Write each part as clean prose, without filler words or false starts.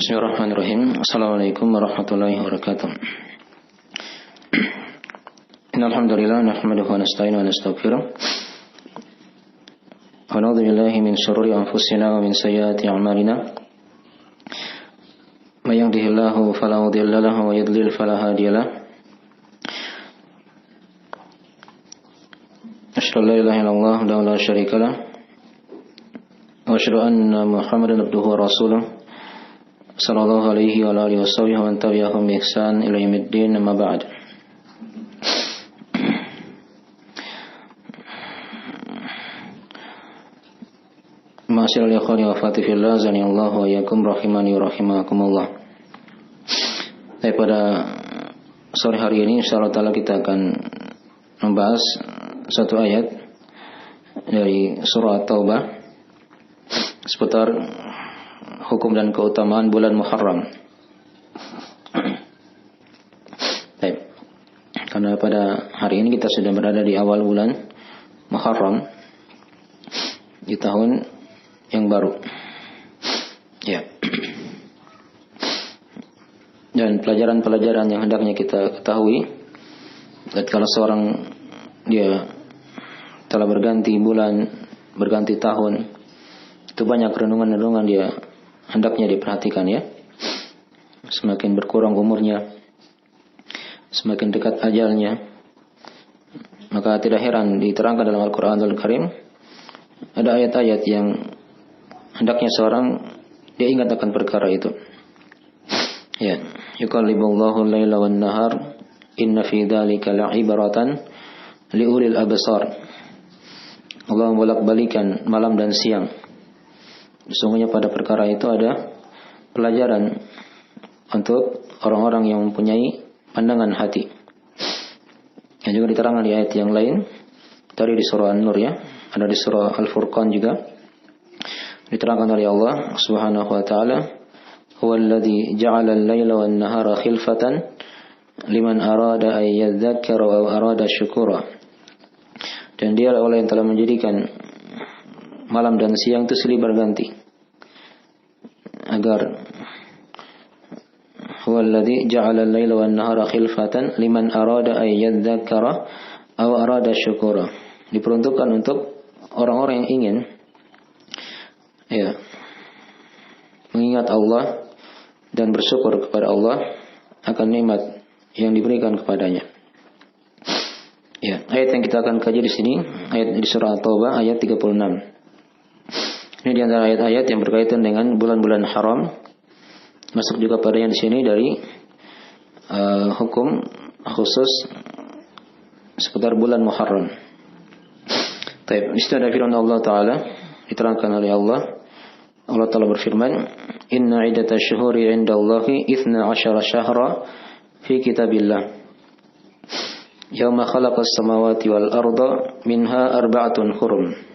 Bismillahirrahmanirrahim. Assalamualaikum warahmatullahi wabarakatuh. Innal hamdalillah nahmaduhu wa nasta'inuhu wa nastaghfiruh. Wa na'udzu billahi min shururi anfusina wa min sayyiati a'malina. May yahdihillahu fala mudilla lahu wa yudlil fala hadiya lahu. Asyhadu an la ilaha illallah wahdahu la syarika lahu wa asyhadu anna Muhammadan abduhu wa rasuluh. Sallallahu alaihi wa alihi wasallam wa man tabi'ahum bi ihsan ila yaumiddin, amma ba'd. Ma'asyiral ikhwani wa akhwati fillah, zanillahu wa iyyakum rahimani wa rahimakumullah. Pada sore hari ini insyaallah taala kita akan membahas satu ayat dari surah At-Taubah seputar hukum dan keutamaan bulan Muharram. Baik. Karena pada hari ini kita sudah berada di awal bulan Muharram di tahun yang baru. Ya. Dan pelajaran-pelajaran yang hendaknya kita ketahui, dan kalau seorang dia telah berganti bulan, berganti tahun, itu banyak renungan-renungan dia hendaknya diperhatikan, ya. Semakin berkurang umurnya, semakin dekat ajalnya, maka tidak heran diterangkan dalam Al-Quranul Karim ada ayat-ayat yang hendaknya seorang dia ingat akan perkara itu. Ya, yuqallibullahu al-laila wan nahar inna fi dzalika la'ibratan liulil absar. Allah membolak-balikan malam dan siang. Sesungguhnya pada perkara itu ada pelajaran untuk orang-orang yang mempunyai pandangan hati. Yang juga diterangkan di ayat yang lain, tadi di surah An-Nur, ya, ada di surah Al-Furqan juga diterangkan oleh Allah Subhanahu wa taala, "Huwallazi ja'ala al-laila wan-nahara khilfatan liman arada ay yadhakkara aw arada syukura." Dan Dia Allah yang telah menjadikan malam dan siang itu silih berganti, agar huwallazi ja'ala al-laila wan-nahara khilfatan liman arada ay yadhakkara aw arada syukura. Diperuntukkan untuk orang-orang yang ingin, ya, mengingat Allah dan bersyukur kepada Allah akan nikmat yang diberikan kepadanya. Ya, ayat yang kita akan kaji di sini, ayat di surah At-Taubah ayat 36. Ini di antara ayat-ayat yang berkaitan dengan bulan-bulan haram. Masuk juga pada yang di sini dari hukum khusus seputar bulan Muharram. Baik, di situ ada firman Allah Taala, diterangkan oleh Allah. Allah Taala berfirman, "Inna iddatash syuhuri 'indallahi 12 syahra fi kitabillah. Yauma khalaqas samawati wal arda minha arba'atun hurum.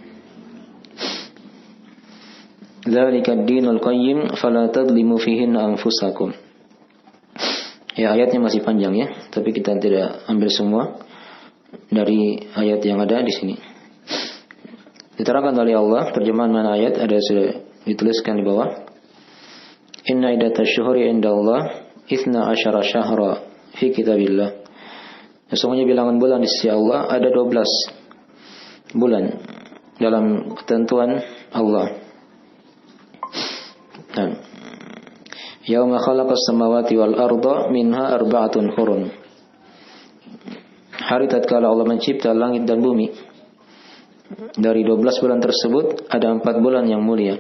Dzalika ad-dinul qayyim fala tadlimu fihinna anfusakum." Ya, ayatnya masih panjang, ya, tapi kita tidak ambil semua dari ayat yang ada di sini. Diterangkan oleh Allah, terjemahan mana ayat ada sudah dituliskan di bawah. Inna iddatash syuhuri 'indallah 12 syahra fi kitabillah. Sesungguhnya bilangan bulan di sisi Allah ada 12 bulan dalam ketentuan Allah. Dan yauma khalaqas samawati wal arda minha arba'atun hurum. Hari tatkala Allah mencipta langit dan bumi, dari 12 bulan tersebut ada 4 bulan yang mulia.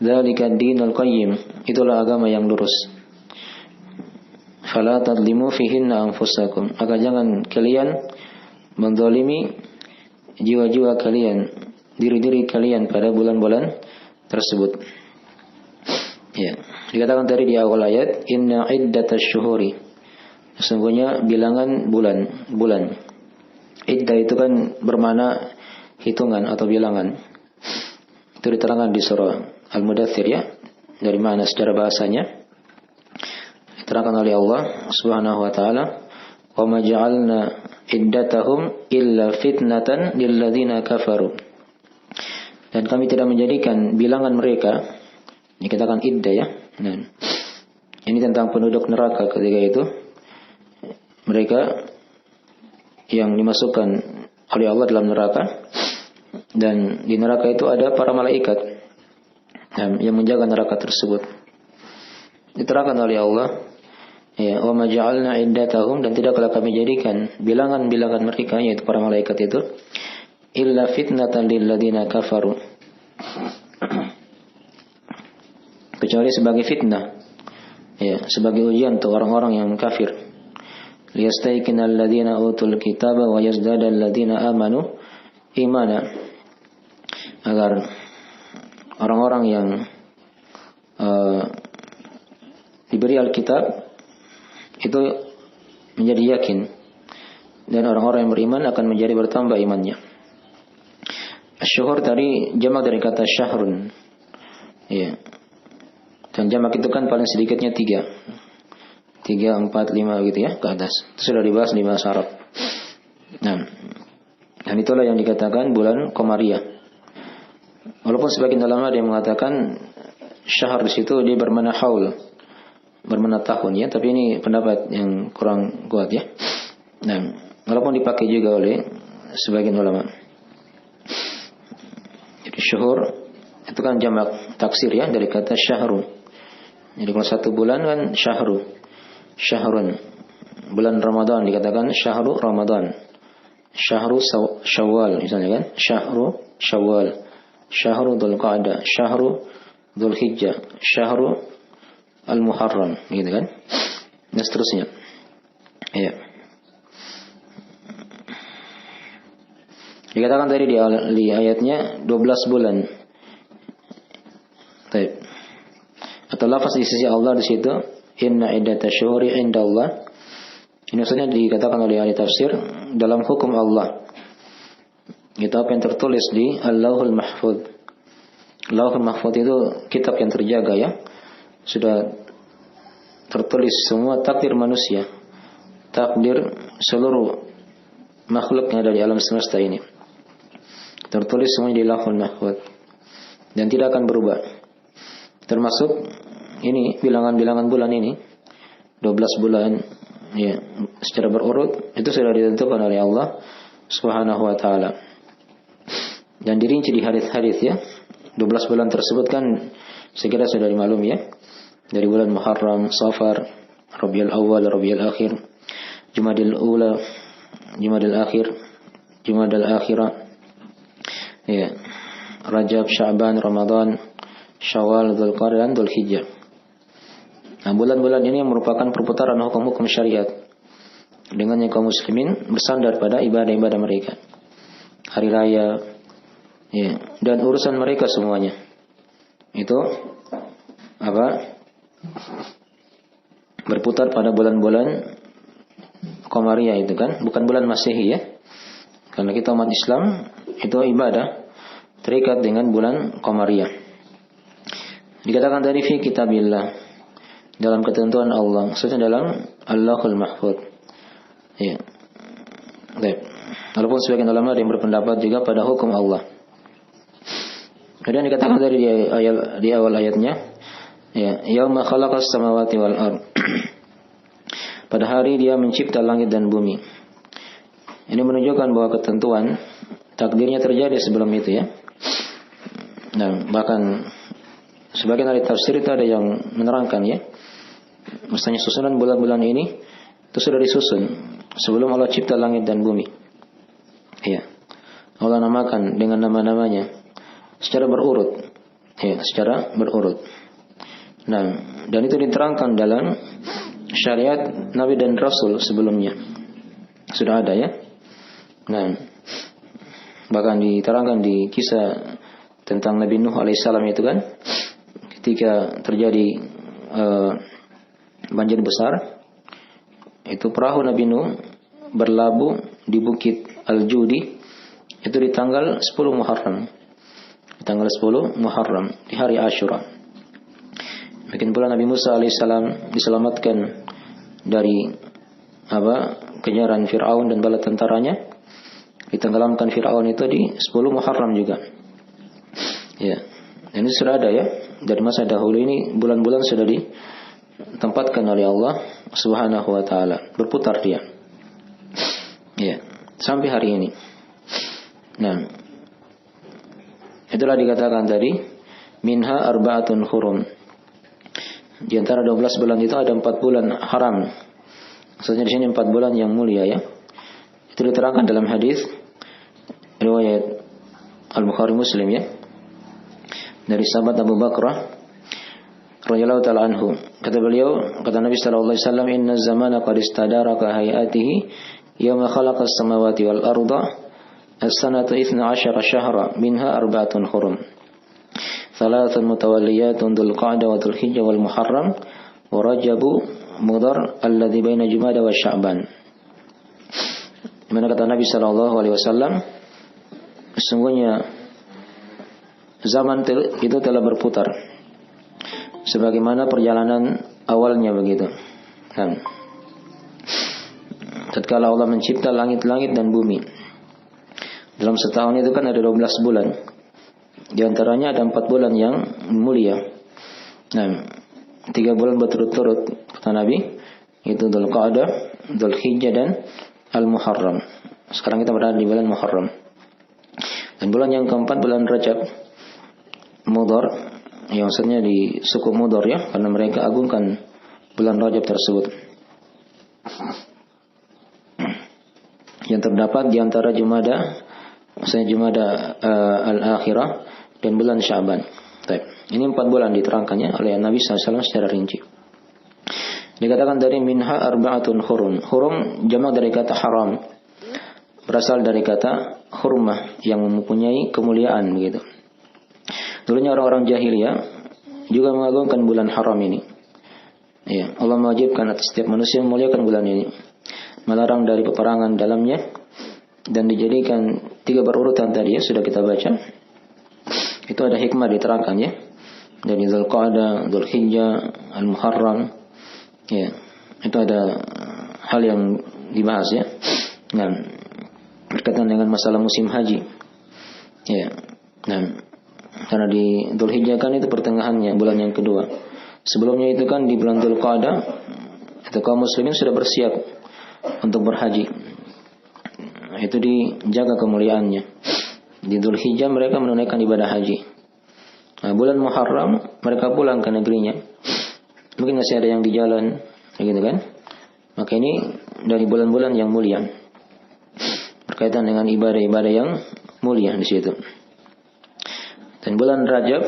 Dzalika ad-dinul qayyim, itulah agama yang lurus. Fala tadlimu fihinna anfusakum, maka jangan kalian menzalimi jiwa-jiwa kalian, diri-diri kalian pada bulan-bulan tersebut. Ya, dikatakan tadi di awal ayat, inna iddatash syuhuri, sesungguhnya bilangan bulan. Iddah itu kan bermakna hitungan atau bilangan. Itu diterangkan di surah Al-Mudaththir, ya, dari mana secara bahasanya. Diterangkan oleh Allah Subhanahu wa taala, "Wa ma ja'alna iddatahum illa fitnatan lil ladzina kafaru." Dan kami tidak menjadikan bilangan mereka Dikatakan iddah ya. Nah, ini tentang penduduk neraka ketika itu. Mereka yang dimasukkan oleh Allah dalam neraka, dan di neraka itu ada para malaikat yang menjaga neraka tersebut. Diterangkan oleh Allah, ya, wa ma ja'alna iddatahum, dan tidaklah kami jadikan bilangan-bilangan mereka, yaitu para malaikat itu, illa fitnatan lil ladina kafaru, kecuali sebagai fitnah, ya, sebagai ujian untuk orang-orang yang kafir. Liyastayqinal ladzina utul kitaba wa yazdadal ladzina amanu imana, agar orang-orang yang diberi Alkitab itu menjadi yakin, dan orang-orang yang beriman akan menjadi bertambah imannya. Asyhur tadi jamak dari kata syahrun, ya. Dan jamak itu kan paling sedikitnya 3, 4, 5 gitu ya, ke atas. Itu sudah dibahas di bahasa Arab. Nah, dan itulah yang dikatakan bulan Qamariyah. Walaupun sebagian ulama ada yang mengatakan syahr di situ dia bermakna haul, bermakna tahun ya, tapi ini pendapat yang kurang kuat ya. Nah, walaupun dipakai juga oleh sebagian ulama. Jadi syuhur itu kan jamak taksir ya dari kata syahru. Jadi kalau satu bulan kan syahru, syahrun. Bulan Ramadan dikatakan syahru Ramadan, syahru Syawal misalnya kan, syahru Syawal, syahru Dzulqa'dah, syahru Dzulhijjah, syahru Al-Muharram, gitu kan, dan seterusnya. Ya. Dikatakan tadi di ayatnya 12 bulan. Baik. Atau lafaz di sisi Allah di situ, inna iddatash syuhuri indallah. Ini maksudnya dikatakan oleh ahli tafsir dalam hukum Allah. Itu apa yang tertulis di Allahul Mahfuz. Allahul Mahfuz itu kitab yang terjaga ya. Sudah tertulis semua takdir manusia, takdir seluruh makhluk yang ada di alam semesta ini. Tertulis semuanya di Allahul Mahfuz dan tidak akan berubah. Termasuk ini bilangan-bilangan bulan ini 12 bulan ya, secara berurut itu sudah ditentukan oleh Allah Subhanahu wa taala. Dan dirinci di hadis-hadis ya. 12 bulan tersebut kan segera sudah dimaklum ya. Dari bulan Muharram, Safar, Rabiul Awal, Rabiul Akhir, Jumadil Ula, Jumadil Akhir, Jumadil Akhirah, ya, Rajab, Sya'ban, Ramadan, Syawal, Dzulqa'dah, dan Dzulhijjah. Nah, bulan-bulan ini merupakan perputaran hukum-hukum syariat. Dengannya kaum muslimin bersandar pada ibadah-ibadah mereka, hari raya, ya, dan urusan mereka semuanya. Itu apa? Berputar pada bulan-bulan Qamariyah itu kan, bukan bulan Masehi ya. Karena kita umat Islam itu ibadah terikat dengan bulan Qamariyah. Dikatakan tadi fi kitabillah, dalam ketentuan Allah, maksudnya dalam Allahul Mahfuz. Ya. Baik. Walaupun sebagian ulama ada yang berpendapat juga pada hukum Allah. Kemudian dikatakan tadi di awal ayatnya, ya, yauma khalaqas samawati wal ard. Pada hari Dia mencipta langit dan bumi. Ini menunjukkan bahwa ketentuan takdirnya terjadi sebelum itu ya. Nah, bahkan sebagian ahli tafsir itu ada yang menerangkan ya, mestinya susunan bulan-bulan ini itu sudah disusun sebelum Allah cipta langit dan bumi. Ya. Allah namakan dengan nama-namanya secara berurut. Ya, secara berurut. Nah, dan itu diterangkan dalam syariat Nabi dan Rasul sebelumnya. Sudah ada ya. Nah, bahkan diterangkan di kisah tentang Nabi Nuh alaihissalam itu kan, ketika terjadi banjir besar, itu perahu Nabi Nuh berlabuh di bukit Al-Judi itu di tanggal 10 Muharram. Di tanggal 10 Muharram, di hari Asyura. Bikin pula Nabi Musa alaihissalam diselamatkan dari kejaran Fir'aun dan bala tentaranya. Ditenggelamkan Fir'aun itu di 10 Muharram juga. Ya, dan ini sudah ada ya dari masa dahulu ini bulan-bulan sudah ditempatkan oleh Allah Subhanahu wa taala, berputar dia. Ya, sampai hari ini. Nah, itulah dikatakan tadi minha arba'atun hurum. Di antara 12 bulan itu ada 4 bulan haram. Maksudnya di sini 4 bulan yang mulia ya. Itu diterangkan dalam hadis riwayat Al-Bukhari Muslim ya. Dari sahabat Abu Bakrah radhiyallahu ta'ala anhu. Kata beliau, kata Nabi sallallahu alaihi wasallam, "Inna zamana qad istadara ka hayatihi yawma khalaqa as-samawati wal arda as-sanatu 12 syahra minha arba'atun hurum. Thalathun mutawalliyatun Dzul Qa'dah wa Dzul Hijjah wal Muharram wa Rajabu Mudhar alladzi baina Jumada wa Sya'ban." Dimana kata Nabi sallallahu alaihi wasallam, sesungguhnya zaman itu telah berputar sebagaimana perjalanan awalnya begitu. Kan? Tatkala Allah mencipta langit-langit dan bumi. Dalam setahun itu kan ada 12 bulan. Di antaranya ada 4 bulan yang mulia. Nah, 3 bulan berturut-turut kata Nabi, itu Dzul Qa'dah, Dzul Hijjah dan Al-Muharram. Sekarang kita berada di bulan Muharram. Dan bulan yang keempat bulan Rajab, Mudhar, yang maksudnya di suku Mudhar ya, karena mereka agungkan bulan Rajab tersebut. Yang terdapat di antara Jumada, maksudnya Jumada al-Akhirah dan bulan Sya'ban. Ini 4 bulan diterangkannya oleh Nabi SAW secara rinci. Dikatakan dari minha arba'atun hurum. Hurum jamak dari kata haram, berasal dari kata hurmah yang mempunyai kemuliaan begitu. Dulunya orang-orang jahiliyah juga mengagungkan bulan haram ini. Ya, Allah mewajibkan atas setiap manusia memuliakan bulan ini, melarang dari peperangan dalamnya, dan dijadikan 3 berurutan tadi ya, sudah kita baca. Itu ada hikmah diterangkan ya, dari Dzul Qa'dah, Dzul Hijjah, Al-Muharram. Ya, itu ada hal yang dibahas ya. Nah, berkaitan dengan masalah musim haji. Ya. Nah, karena di Dzul Hijjah kan itu pertengahannya, bulan yang kedua. Sebelumnya itu kan di bulan Dzul Qa'dah, itu kaum muslimin sudah bersiap untuk berhaji. Itu dijaga kemuliaannya. Di Dzul Hijjah mereka menunaikan ibadah haji. Nah, bulan Muharram mereka pulang ke negerinya. Mungkin masih ada yang di jalan, gitu kan? Maka ini dari bulan-bulan yang mulia, berkaitan dengan ibadah-ibadah yang mulia di situ. Dan bulan Rajab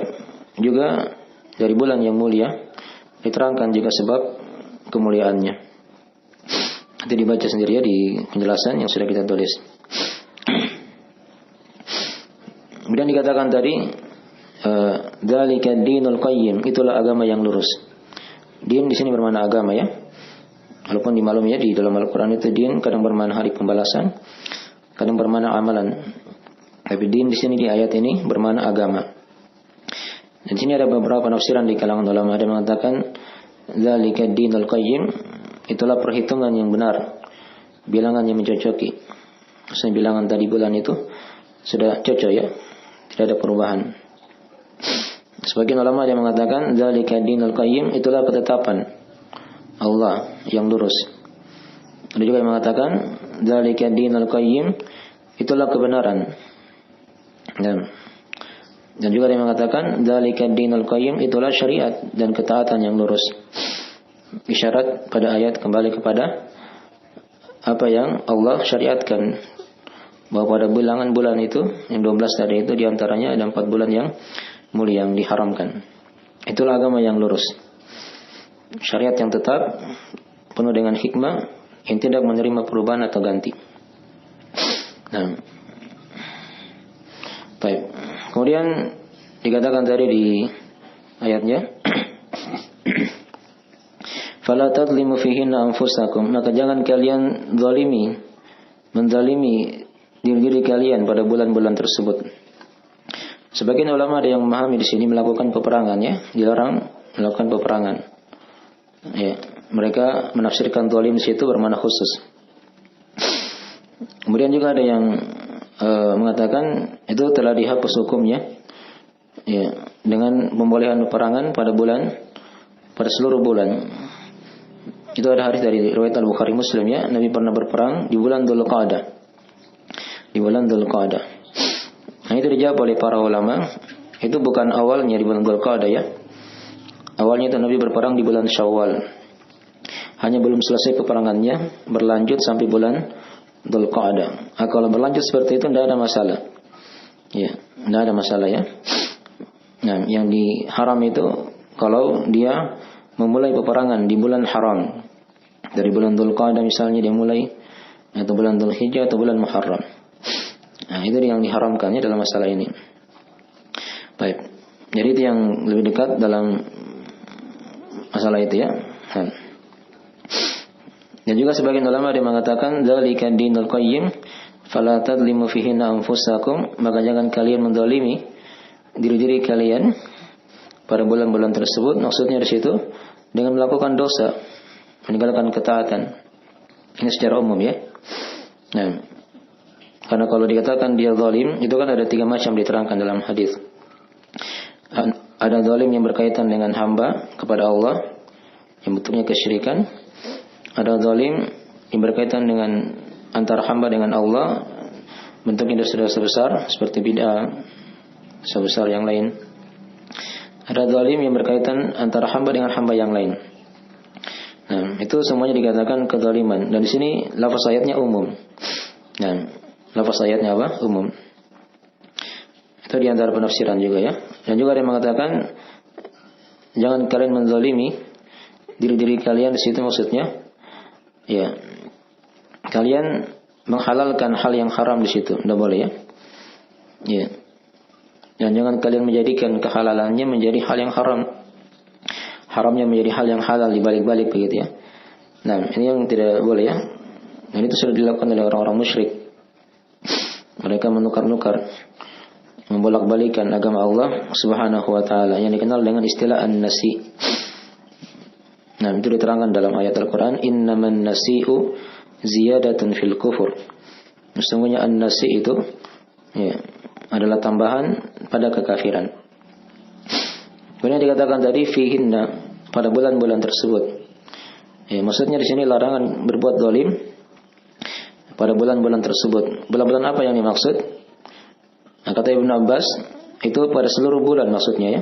juga dari bulan yang mulia, diterangkan juga sebab kemuliaannya. Nanti dibaca sendiri ya di penjelasan yang sudah kita tulis. Kemudian dikatakan tadi, dzalika dinul qayyim, itulah agama yang lurus. Din di sini bermakna agama ya. Walaupun dimaklumi ya di dalam Al-Qur'an itu din kadang bermakna hari pembalasan, kadang bermakna amalan. Tapi din di sini di ayat ini bermakna agama. Dan di sini ada beberapa penafsiran di kalangan ulama. Ada yang mengatakan dzalika dinul qayyim, itulah perhitungan yang benar, bilangan yang mencocoki. Maksudnya bilangan tadi bulan itu sudah cocok ya, tidak ada perubahan. Sebagian ulama yang mengatakan dzalika dinul qayyim, itulah ketetapan Allah yang lurus. Ada juga yang mengatakan dzalika dinul qayyim, itulah kebenaran. Dan juga ada yang mengatakan dzalika dinul qayyim, itulah syariat dan ketaatan yang lurus. Isyarat pada ayat kembali kepada apa yang Allah syariatkan, bahwa pada bilangan bulan itu yang 12 tadi itu diantaranya ada 4 bulan yang mulia yang diharamkan. Itulah agama yang lurus, syariat yang tetap, penuh dengan hikmah, yang tidak menerima perubahan atau ganti. Nah, baik. Kemudian dikatakan tadi di ayatnya, fala tadlimu fihinna anfusakum, maka jangan kalian menzalimi diri kalian pada bulan-bulan tersebut. Sebagian ulama ada yang memahami di sini melakukan peperangan ya, dilarang melakukan peperangan. Ya, mereka menafsirkan zalim di situ bermakna khusus. Kemudian juga ada yang mengatakan itu telah dihapus hukumnya Ya, dengan pembolehan peperangan pada seluruh bulan. Itu ada hadis dari riwayat Al-Bukhari Muslim ya, Nabi pernah berperang di bulan Dzulqa'dah. Di bulan Dzulqa'dah. Nah, itu dijawab oleh para ulama, itu bukan awalnya di bulan Dzulqa'dah ya. Awalnya itu Nabi berperang di bulan Syawal. Hanya belum selesai peperangannya, berlanjut sampai bulan Dzulqa'dah. Nah, kalau berlanjut seperti itu tidak ada masalah. Ya, tidak ada masalah ya. Nah, yang diharam itu kalau dia memulai peperangan di bulan haram. Dari bulan Dzulqa'dah misalnya dia mulai, atau bulan Dzulhijjah atau bulan Muharram. Nah, itu yang diharamkannya dalam masalah ini. Baik. Jadi itu yang lebih dekat dalam masalah itu ya. Nah. Dan juga sebagian ulama dia mengatakan dzalika dinul qayyim fala tadlimu fihi anfusakum, maka jangan kalian menzalimi diri-diri kalian pada bulan-bulan tersebut. Maksudnya di situ dengan melakukan dosa, meninggalkan ketaatan. Ini secara umum ya. Nah, karena kalau dikatakan dia zalim, itu kan ada 3 macam diterangkan dalam hadis. Ada zalim yang berkaitan dengan hamba kepada Allah, yang bentuknya kesyirikan. Ada zalim yang berkaitan dengan antara hamba dengan Allah, bentuknya dosa-dosa besar seperti bid'ah, dosa besar yang lain. Ada zalim yang berkaitan antara hamba dengan hamba yang lain. Nah, itu semuanya dikatakan kezaliman. Dan di sini lafaz ayatnya umum. Nah, lafaz ayatnya apa? Umum. Itu di antara penafsiran juga ya. Dan juga ada yang mengatakan jangan kalian menzalimi diri-diri kalian, di situ maksudnya ya, kalian menghalalkan hal yang haram di situ, tidak boleh ya. Ya. Dan jangan kalian menjadikan kehalalannya menjadi hal yang haram, haramnya menjadi hal yang halal dibalik-balik begitu ya. Nah, ini yang tidak boleh ya. Dan itu sudah dilakukan oleh orang-orang musyrik. Mereka menukar-nukar, membolak-balikan agama Allah Subhanahu wa taala yang dikenal dengan istilah an-nasi. Nah, itu diterangkan dalam ayat Al-Qur'an, innaman nasi'u ziyadatun fil kufur. Sesungguhnya an-nasi itu ya, adalah tambahan pada kekafiran. Kemudian dikatakan tadi fihinna, pada bulan-bulan tersebut. Ya, maksudnya di sini larangan berbuat zalim pada bulan-bulan tersebut. Bulan-bulan apa yang dimaksud? Nah, kata Ibnu Abbas, itu pada seluruh bulan maksudnya ya.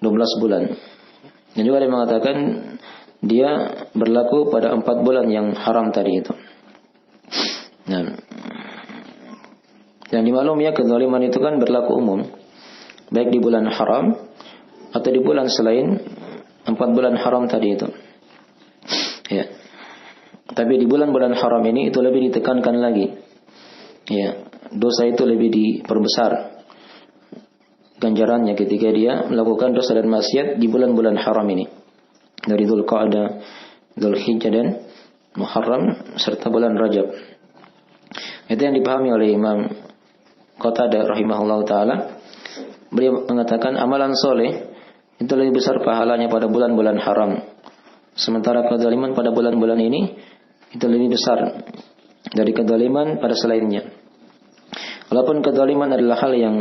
12 bulan. Dan juga dia mengatakan dia berlaku pada 4 bulan yang haram tadi itu. Nah, dan dimaklumi ya, kezaliman itu kan berlaku umum, baik di bulan haram atau di bulan selain 4 bulan haram tadi itu. Ya. Tapi di bulan-bulan haram ini itu lebih ditekankan lagi. Ya, dosa itu lebih diperbesar ganjarannya ketika dia melakukan dosa dan maksiat di bulan-bulan haram ini. Dari Dzulqa'dah, Dzulhijjah dan Muharram serta bulan Rajab. Itu yang dipahami oleh Imam Qatadah rahimahullah taala. Beliau mengatakan amalan soleh itu lebih besar pahalanya pada bulan-bulan haram. Sementara kezaliman pada bulan-bulan ini itu lebih besar dari kezaliman pada selainnya. Walaupun kezaliman adalah hal yang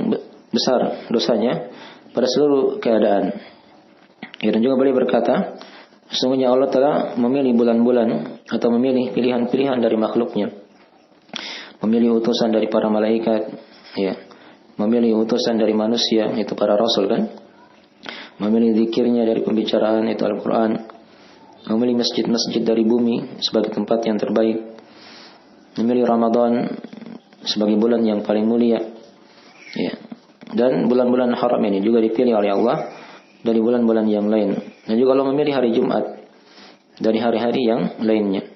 besar dosanya pada seluruh keadaan. Ya, dan juga beliau berkata, sesungguhnya Allah telah memilih bulan-bulan atau memilih pilihan-pilihan dari makhluknya. Memilih utusan dari para malaikat, ya. Memilih utusan dari manusia, itu para rasul kan. Memilih zikirnya dari pembicaraan, itu Al-Quran. Memilih masjid-masjid dari bumi sebagai tempat yang terbaik. Memilih Ramadan sebagai bulan yang paling mulia. Ya. Dan bulan-bulan haram ini juga dipilih oleh Allah dari bulan-bulan yang lain. Dan juga Allah memilih hari Jumat dari hari-hari yang lainnya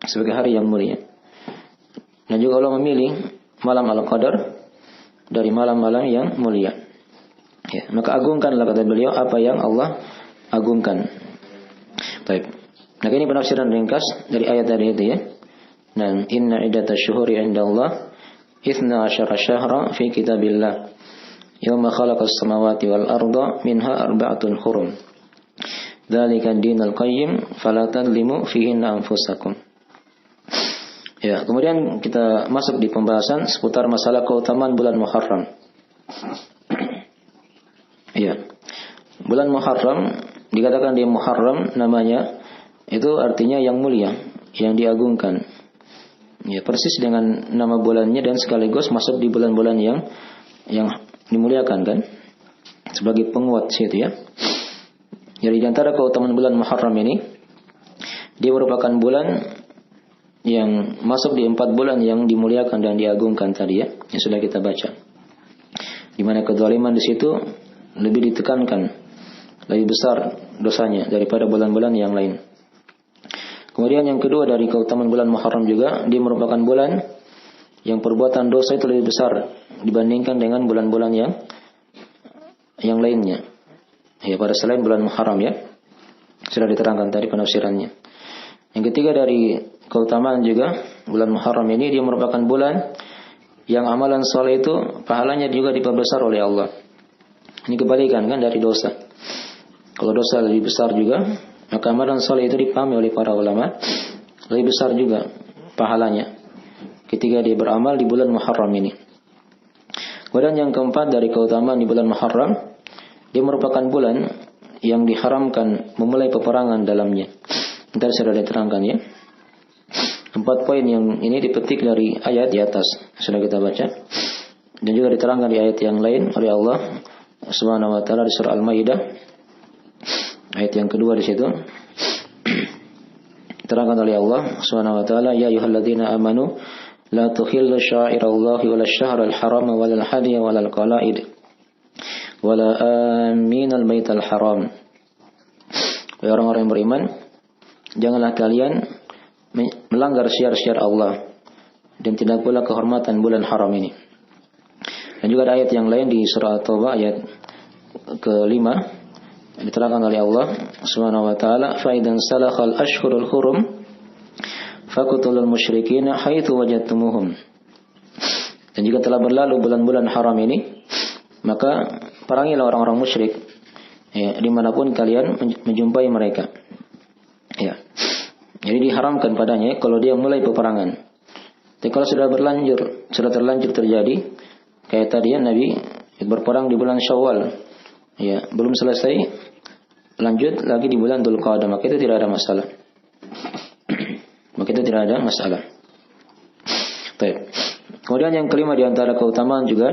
sebagai hari yang mulia. Dan juga Allah memilih malam Al-Qadar dari malam-malam yang mulia. Ya, maka agungkanlah, kata beliau, apa yang Allah agungkan. Baik. Nah, ini penafsiran ringkas dari ayat tadi itu ya. Dan inna iddatash syuhuri 'indallah 12 syahra fi kitabillah. Yawma khalaqas samawati wal arda minha arba'atun hurum. Dzalika ad-dinul qayyim fala tadlimu fihinna anfusakum. Ya, kemudian kita masuk di pembahasan seputar masalah keutamaan bulan Muharram. Ya. Bulan Muharram dikatakan dia Muharram namanya itu artinya yang mulia, yang diagungkan. Ya, persis dengan nama bulannya dan sekaligus masuk di bulan-bulan yang dimuliakan kan? Sebagai penguat situ ya. Jadi di antara keutamaan bulan Muharram ini, dia merupakan bulan yang masuk di 4 bulan yang dimuliakan dan diagungkan tadi ya, yang sudah kita baca. Di mana kezaliman di situ lebih ditekankan, lebih besar dosanya daripada bulan-bulan yang lain. Kemudian yang kedua dari keutamaan bulan Muharram juga, dia merupakan bulan yang perbuatan dosa itu lebih besar dibandingkan dengan bulan-bulan yang lainnya. Ya, pada selain bulan Muharram ya. Sudah diterangkan tadi penafsirannya. Yang ketiga dari keutamaan juga, bulan Muharram ini dia merupakan bulan yang amalan soleh itu pahalanya juga diperbesar oleh Allah. Ini kebalikan kan dari dosa. Kalau dosa lebih besar juga, maka amalan soleh itu dipahami oleh para ulama lebih besar juga pahalanya ketika dia beramal di bulan Muharram ini. Kemudian yang keempat dari keutamaan di bulan Muharram, dia merupakan bulan yang diharamkan memulai peperangan dalamnya. Nanti sudah diterangkan ya. 4 poin yang ini dipetik dari ayat di atas sudah kita baca, dan juga diterangkan di ayat yang lain oleh Allah Subhanahu wa taala di surah Al-Maidah ayat yang kedua di situ. Diterangkan oleh Allah Subhanahu wa taala, ya ayyuhalladzina amanu la tuhillu sya'irallahi wala syahral haram wala hadiya wala qalaid wala aminal baital haram. Wahai orang-orang yang beriman, janganlah kalian melanggar syiar-syiar Allah dan tidak pula kehormatan bulan haram ini. Dan juga ada ayat yang lain di surah At-Taubah ayat ke-5 diterangkan oleh Allah Subhanahu wa taala, fa idan salakhal ashhurul hurum faqtulul musyrikin haitsu wajadtumuhum. Dan jika telah berlalu bulan-bulan haram ini, maka perangilah orang-orang musyrik ya, dimanapun kalian menjumpai mereka. Ya. Jadi diharamkan padanya kalau dia mulai peperangan. Tapi kalau sudah terlanjur terjadi, kayak tadi ya, Nabi berperang di bulan Syawal, ya belum selesai, lanjut lagi di bulan Dzulqa'dah, maka itu tidak ada masalah. Maka itu tidak ada masalah. Baik. Kemudian yang kelima di antara keutamaan juga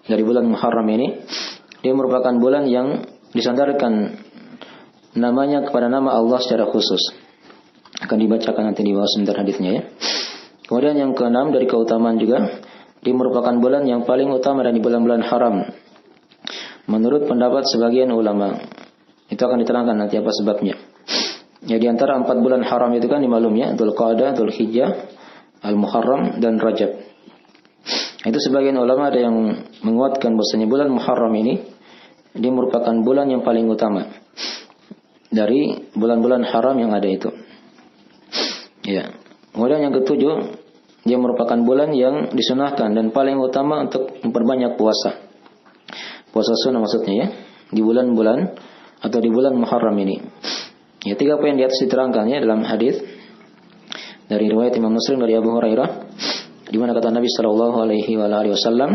dari bulan Muharram ini, dia merupakan bulan yang disandarkan namanya kepada nama Allah secara khusus. Akan dibacakan nanti di bawah sebentar hadisnya ya. Kemudian yang keenam dari keutamaan juga, dia merupakan bulan yang paling utama dari bulan-bulan haram. Menurut pendapat sebagian ulama, itu akan diterangkan nanti apa sebabnya. Ya, di antara 4 bulan haram itu kan dimaklumnya Dzulqa'dah, Dzulhijjah, Al-Muharram dan Rajab. Itu sebagian ulama ada yang menguatkan bahwasanya bulan Muharram ini dia merupakan bulan yang paling utama dari bulan-bulan haram yang ada itu. Ya. Kemudian yang ketujuh, dia merupakan bulan yang disunahkan dan paling utama untuk memperbanyak puasa. Puasa sunnah maksudnya ya, di bulan-bulan atau di bulan Muharram ini. Ya, 3 poin di atas diterangkan ya dalam hadis dari riwayat Imam Muslim dari Abu Hurairah, di mana kata Nabi sallallahu alaihi wasallam,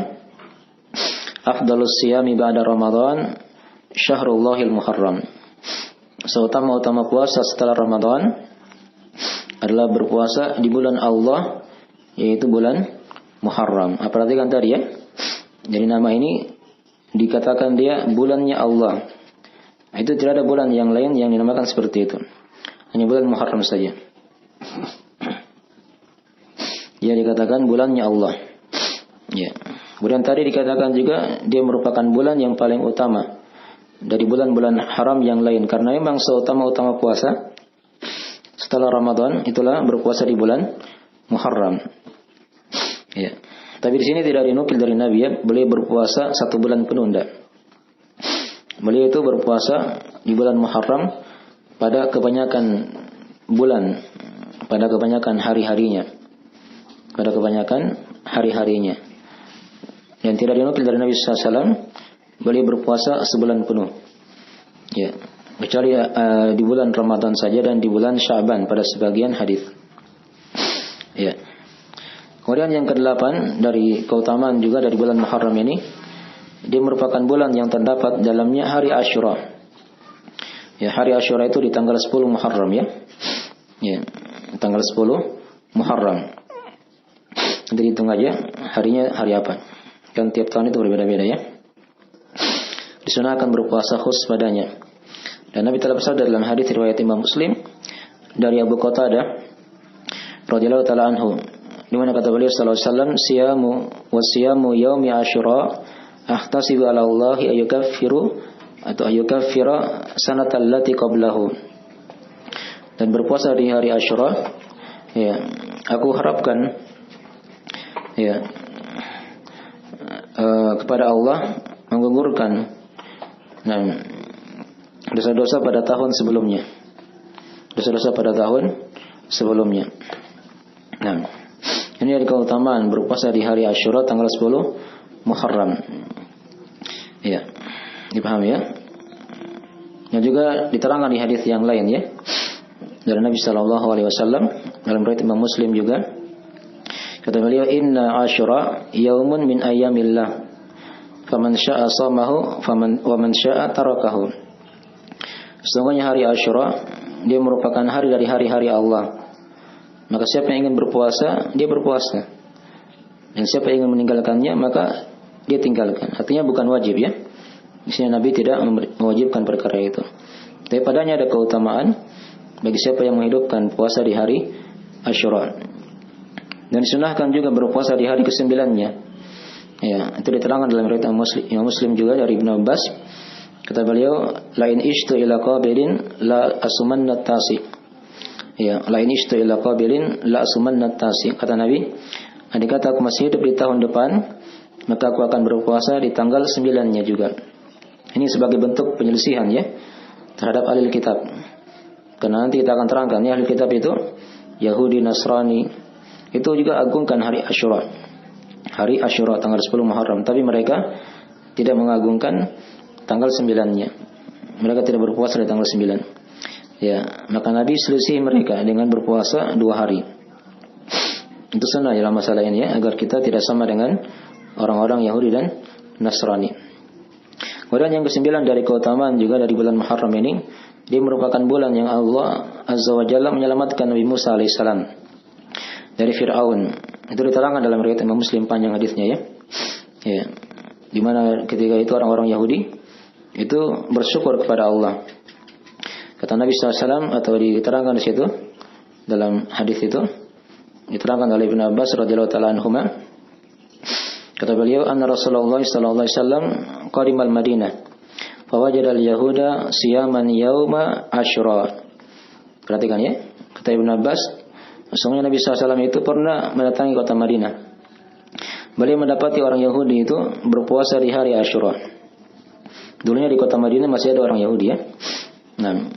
afdalus siyami ba'da Ramadan syahrullahil Muharram. Seutama-utama puasa setelah Ramadan adalah berpuasa di bulan Allah, yaitu bulan Muharram. Perhatikan tadi ya. Jadi nama ini dikatakan dia bulannya Allah. Itu tidak ada bulan yang lain yang dinamakan seperti itu. Hanya bulan Muharram saja. Dia dikatakan bulannya Allah. Ya. Kemudian tadi dikatakan juga dia merupakan bulan yang paling utama dari bulan-bulan haram yang lain, karena memang seutama-utama puasa setelah Ramadan itulah berpuasa di bulan Muharram. Ya. Tapi di sini tidak dinukil dari Nabi ya, beliau berpuasa 1 bulan penuh enggak. Beliau itu berpuasa di bulan Muharram pada kebanyakan bulan, pada kebanyakan hari-harinya. Pada kebanyakan hari-harinya. Dan tidak dinukil dari Nabi SAW beliau berpuasa sebulan penuh. Ya. Kecuali di bulan Ramadan saja dan di bulan Sya'ban pada sebagian hadis. Ya. Kemudian yang ke-8 dari keutamaan juga dari bulan Muharram ini, dia merupakan bulan yang terdapat dalamnya hari Asyura. Ya, hari Asyura itu di tanggal 10 Muharram ya. Ya, tanggal 10 Muharram. Nanti hitung aja harinya hari apa. Kan tiap tahun itu berbeda-beda ya. Disunahkan berpuasa khusus padanya. Dan Nabi telah bersabda dalam hadis riwayat Imam Muslim dari Abu Qatadah radhiyallahu taala anhu, di mana kata beliau sallallahu alaihi wasallam, siyamu yaumi Asyura ahtasibu ala Allah ayukaffira sanatal lati qablahu. Dan berpuasa di hari Asyura, ya, aku harapkan ya kepada Allah menggugurkan dosa-dosa pada tahun sebelumnya. Dosa-dosa pada tahun sebelumnya. Nah, ini ada keutamaan berpuasa di hari Asyura tanggal 10 Muharram. Ya, dipahami ya? Dan juga diterangkan di hadis yang lain ya. Dari Nabi sallallahu alaihi wasallam dalam riwayat Imam Muslim juga. Kata beliau, "Inna Asyura yaumun min ayyamillah. Faman syaa'a shamahu wa man syaa'a tarakahu." Sesungguhnya hari Asyura dia merupakan hari dari hari-hari Allah. Maka siapa yang ingin berpuasa, dia berpuasa. Dan siapa yang ingin meninggalkannya, maka dia tinggalkan. Artinya bukan wajib ya. Di sini Nabi tidak mewajibkan perkara itu. Tapi padanya ada keutamaan bagi siapa yang menghidupkan puasa di hari Asyura. Dan disunahkan juga berpuasa di hari ke-9-nya. Ya, itu diterangkan dalam riwayat Muslim juga dari Ibnu Abbas. Kata beliau, "Lain ishtu ila qabilin la asumanna tasi." Ya, "Lain ishtu ila qabilin la asumanna tasi." Kata Nabi, andai kata aku masih hidup di tahun depan, maka aku akan berpuasa di tanggal 9-nya juga. Ini sebagai bentuk penyelisihan ya terhadap ahli kitab. Karena nanti kita akan terangkan ya, ahli kitab itu Yahudi, Nasrani itu juga agungkan hari Asyura. Hari Asyura tanggal 10 Muharram, tapi mereka tidak mengagungkan tanggal 9-nya. Mereka tidak berpuasa di tanggal 9. Ya, maka Nabi selisih mereka dengan berpuasa 2 hari. Itu sunnah dalam masalah ini ya, agar kita tidak sama dengan orang-orang Yahudi dan Nasrani. Kemudian yang ke-9 dari keutamaan juga dari bulan Muharram ini, dia merupakan bulan yang Allah Azza wa Jalla menyelamatkan Nabi Musa alaihissalam dari Fir'aun. Itu diterangkan dalam riwayat Imam Muslim panjang hadisnya ya. Ya, di mana ketika itu orang-orang Yahudi itu bersyukur kepada Allah. Kata Nabi SAW atau diterangkan di situ dalam hadis itu diterangkan oleh Ibnu Abbas radhiyallahu taala anhuma. Kata beliau, "Anna Rasulullah sallallahu alaihi wasallam qadimal Madinah, fawajada al-yahuda siyaman yauma Asyura." Perhatikan ya. Kata Ibnu Abbas, sesungguhnya Nabi SAW itu pernah mendatangi kota Madinah. Beliau mendapati orang Yahudi itu berpuasa di hari Asyura. Dulunya di kota Madinah masih ada orang Yahudi ya. Nah,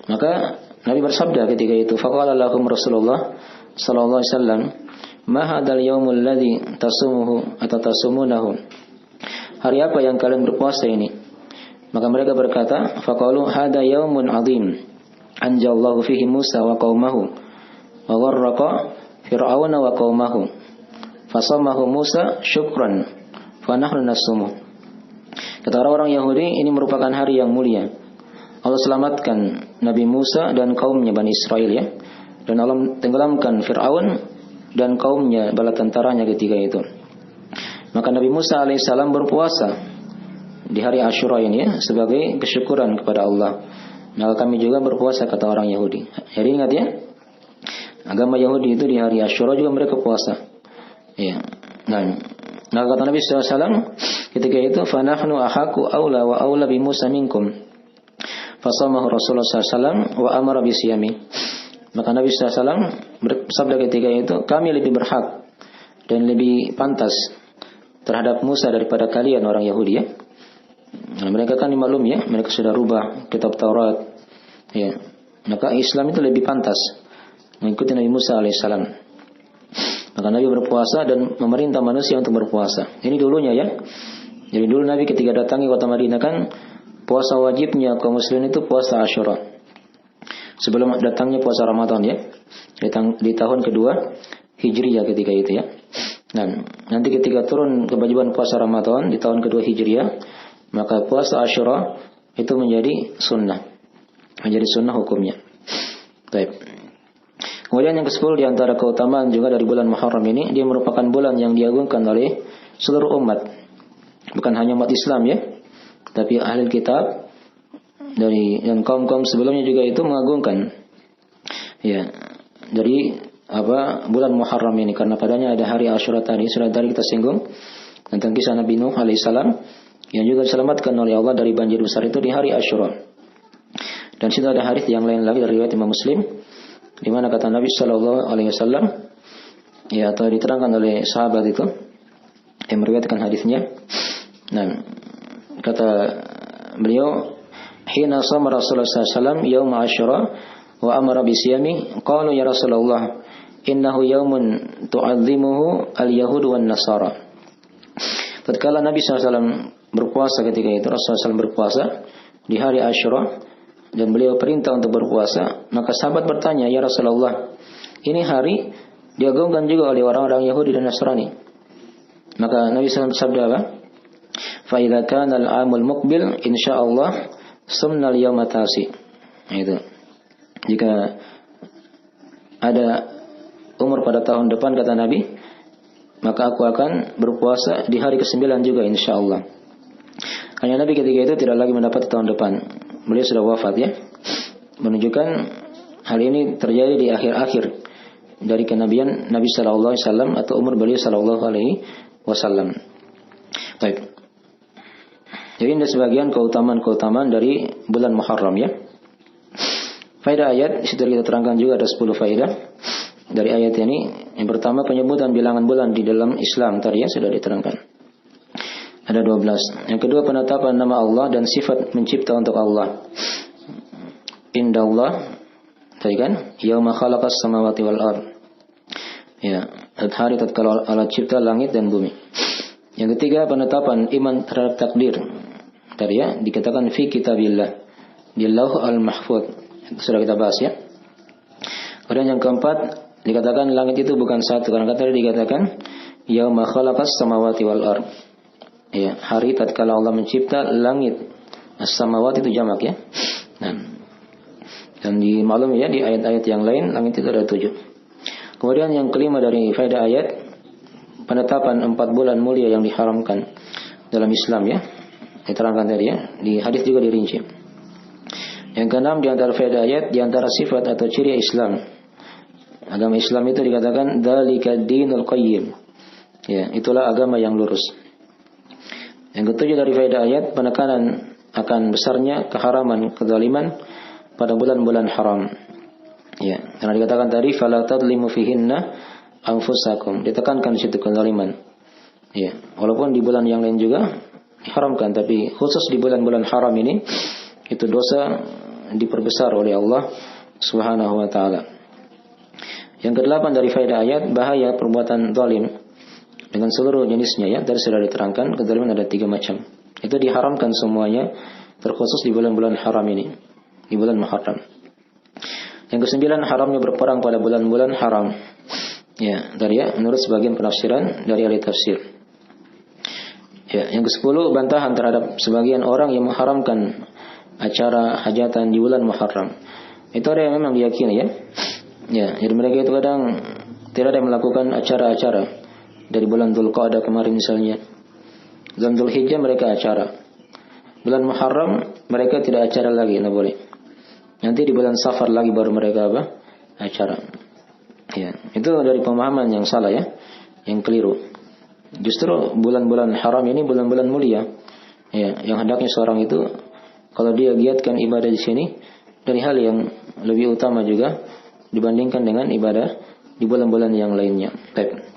maka Nabi bersabda ketika itu, faqala lahum Rasulullah sallallahu alaihi wasallam, "Ma hadzal yaumul ladzi tasumuhu atau tasumunahu?" Hari apa yang kalian berpuasa ini? Maka mereka berkata, faqalu hadza yaumun 'adzim anjallahu fihi Musa wa qaumahu wa warraqa fir'auna wa qaumahu fasamahu Musa syukran fa nahnu nasumuh. Kata orang-orang Yahudi, ini merupakan hari yang mulia. Allah selamatkan Nabi Musa dan kaumnya Bani Israel ya. Dan Allah tenggelamkan Fir'aun dan kaumnya bala tentaranya ketika itu. Maka Nabi Musa alaihissalam berpuasa di hari Asyura ini ya, sebagai kesyukuran kepada Allah. Maka kami juga berpuasa, kata orang Yahudi. Jadi ingat ya, agama Yahudi itu di hari Asyura juga mereka puasa. Ya. Nah kata Nabi SAW ketika itu, fanahnu ahaku aula wa aula bi Musa minkum. Fasamahu Rasulullah SAW wa amara bisiyami. Maka Nabi SAW bersabda ketika itu, kami lebih berhak dan lebih pantas terhadap Musa daripada kalian orang Yahudi ya. Nah, mereka kan dimaklum ya, mereka sudah rubah kitab Taurat ya. Maka Islam itu lebih pantas mengikuti Nabi Musa alaihissalam. Maka Nabi berpuasa dan memerintah manusia untuk berpuasa. Ini dulunya ya. Jadi dulu Nabi ketika datangi kota Madinah kan puasa wajibnya kaum muslimin itu puasa Asyura. Sebelum datangnya puasa Ramadan ya. Di tahun kedua Hijriyah ketika itu ya. Nah, nanti ketika turun kewajiban puasa Ramadan di tahun kedua Hijriah, maka puasa Asyura itu menjadi sunnah. Menjadi sunnah hukumnya. Baik. Kemudian yang ke-10 di antara keutamaan juga dari bulan Muharram ini, dia merupakan bulan yang diagungkan oleh seluruh umat. Bukan hanya umat Islam ya, tapi ahli kitab dan kaum-kaum sebelumnya juga itu mengagungkan. Ya. Dari bulan Muharram ini, karena padanya ada hari Asyura tadi sudah tadi kita singgung tentang kisah Nabi Nuh alaihissalam yang juga diselamatkan oleh Allah dari banjir besar itu di hari Asyura. Dan situ ada hadis yang lain lagi dari riwayat Imam Muslim di mana kata Nabi sallallahu alaihi wasallam ya, atau diterangkan oleh sahabat itu yang meriwayatkan hadisnya. Nah, kata beliau, "Hina shama Rasulullah sallallahu alaihi wasallam yaum Asyura wa amara bi siyami, qalu ya Rasulullah, innahu yaumun tu'azzimuhu al-yahud wan nasara." Tatkala Nabi SAW berpuasa ketika itu, Rasulullah SAW berpuasa di hari Asyura dan beliau perintah untuk berpuasa, maka sahabat bertanya, "Ya Rasulullah, ini hari diagungkan juga oleh orang-orang Yahudi dan Nasrani." Maka Nabi SAW bersabda apa? "Fa idza kana al-'amul muqbil insyaallah sumna al-yawma tasi." Itu. Jika ada umur pada tahun depan kata Nabi, maka aku akan berpuasa di hari ke-9 juga insyaallah. Hanya Nabi ketika itu tidak lagi mendapat tahun depan. Beliau sudah wafat ya. Menunjukkan hal ini terjadi di akhir-akhir dari kenabian Nabi sallallahu alaihi wasallam atau umur beliau sallallahu alaihi wasallam. Baik. Jadi ini sebagian keutamaan-keutamaan dari bulan Muharram ya. Faedah ayat sudah kita terangkan juga, ada 10 faedah dari ayat ini. Yang pertama, penyebutan bilangan bulan di dalam Islam tadi ya sudah diterangkan. Ada 12. Yang kedua, penetapan nama Allah dan sifat mencipta untuk Allah. Indallah, tadi kan, yauma khalaqas samawati wal ard. Ya, hari tatkala Allah cipta langit dan bumi. Yang ketiga, penetapan iman terhadap takdir. Tadi ya, dikatakan fi kitabillah, di Lauh al-Mahfuz. Sudah kita bahas ya. Kemudian yang keempat, dikatakan langit itu bukan satu, karena tadi dikatakan yauma khalaqas samawati wal ard. Ya, hari tatkala Allah mencipta langit. As-samawati itu jamak ya. Nah, dan dimaklumi ya di ayat-ayat yang lain langit itu ada 7. Kemudian yang kelima dari faedah ayat, penetapan 4 bulan mulia yang diharamkan dalam Islam ya. Diterangkan tadi ya. Di hadis juga dirinci. Yang keenam di antara faedah ayat, di antara sifat atau ciri Islam. Agama Islam itu dikatakan dzalika dinul qayyim. Ya, itulah agama yang lurus. Yang ketujuh dari faedah ayat, penekanan akan besarnya keharaman kezaliman pada bulan-bulan haram. Ya, karena dikatakan tadi fala tadlimu fihinna anfusakum. Ditekankan di situ kezaliman. Ya, walaupun di bulan yang lain juga diharamkan, tapi khusus di bulan-bulan haram ini itu dosa diperbesar oleh Allah Subhanahu wa taala. Yang kedelapan dari faedah ayat, bahaya perbuatan zalim dengan seluruh jenisnya ya. Tadi sudah diterangkan kezaliman ada 3 macam. Itu diharamkan semuanya, terkhusus di bulan-bulan haram ini, di bulan Muharram. Yang kesembilan, haramnya berperang pada bulan-bulan haram. Ya, tadi ya, menurut sebagian penafsiran dari ahli tafsir. Ya, yang ke-10, bantahan terhadap sebagian orang yang mengharamkan acara hajatan di bulan Muharram. Itu ada yang memang diyakini ya. Ya, jadi mereka itu kadang tidak ada yang melakukan acara-acara. Dari bulan Dzulqa'dah kemarin misalnya, bulan Dzulhijjah mereka acara. Bulan Muharram mereka tidak acara lagi, tidak boleh. Nanti di bulan Safar lagi baru mereka acara. Ya, itu dari pemahaman yang salah ya, yang keliru. Justru bulan-bulan haram ini bulan-bulan mulia. Ya, yang hendaknya seorang itu kalau dia giatkan ibadah di sini dari hal yang lebih utama juga dibandingkan dengan ibadah di bulan-bulan yang lainnya. Baik.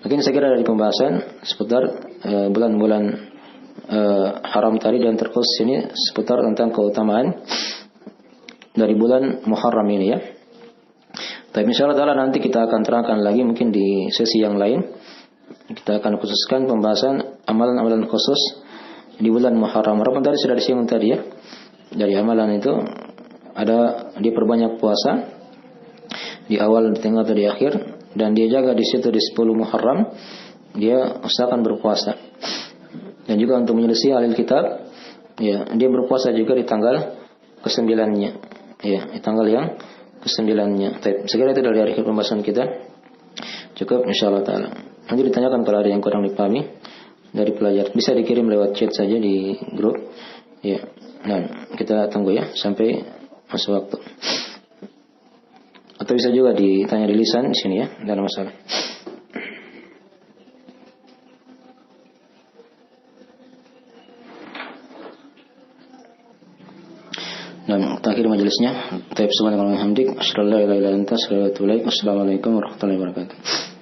Mungkin saya kira dari pembahasan seputar bulan-bulan haram tadi dan terkhusus ini seputar tentang keutamaan dari bulan Muharram ini ya. Tapi insyaallah taala nanti kita akan terangkan lagi mungkin di sesi yang lain. Kita akan khususkan pembahasan amalan-amalan khusus di bulan Muharram. Walaupun tadi sudah disinggung tadi ya. Dari amalan itu ada diperbanyak puasa di awal, di tengah atau di akhir. dan dia jaga di situ di 10 Muharram, dia usahakan berpuasa. Dan juga untuk menyelisih ahli kitab, ya, dia berpuasa juga di tanggal ke-9-nya. Ya, di tanggal yang ke-9-nya. Segera itu dari akhir pembahasan kita. Cukup insyaallah taala. Nanti ditanyakan kalau ada yang kurang dipahami dari pelajar. Bisa dikirim lewat chat saja di grup. Ya. Nah, kita tunggu ya sampai masuk waktu. Atau bisa juga ditanya di lisan di sini ya, tidak ada masalah. Dan terakhir majelisnya. Taib subhanallah wa bihamdik, asyhadu an la ilaha illa anta, astaghfiruka wa atubu ilaik. Wassalamualaikum warahmatullahi wabarakatuh.